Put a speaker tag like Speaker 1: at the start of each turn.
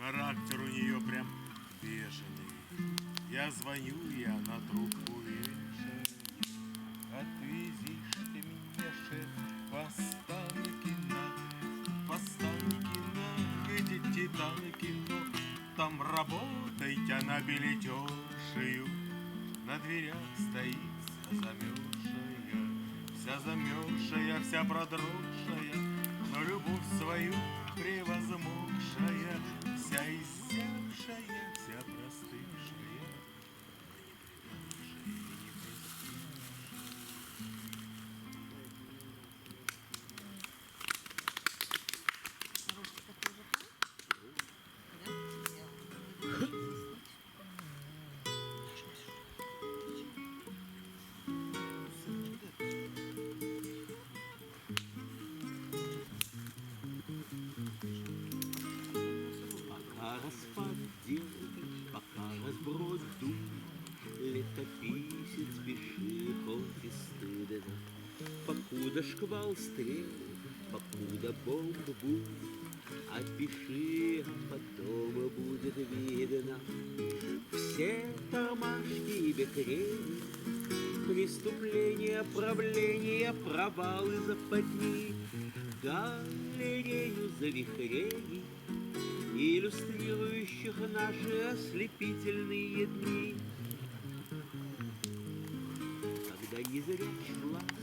Speaker 1: Характер у нее прям бешеный. Я звоню, и она трубку вешает. Отвезишь ты меня, шеф, в Останкино, где Титанкино. Там работайте, она билетершею. На дверях стоит вся замерзшая, вся продрогшая, но любовь свою превозмогшая, вся иссякшая, вся простывшая, но не предавшая и не простившая.
Speaker 2: Русский такой закон? Да? Я не буду
Speaker 3: Пока распад дел, пока разброд дум, летописец пиши, хоть и стыдно. Покуда шквал стрел, покуда бомб бум, опиши, а потом будет видно. Все тормашки и бекрени, преступления, правления, провалы, западни, галерею завихрений, иллюстрирующих наши ослепительные дни. Когда незряч власть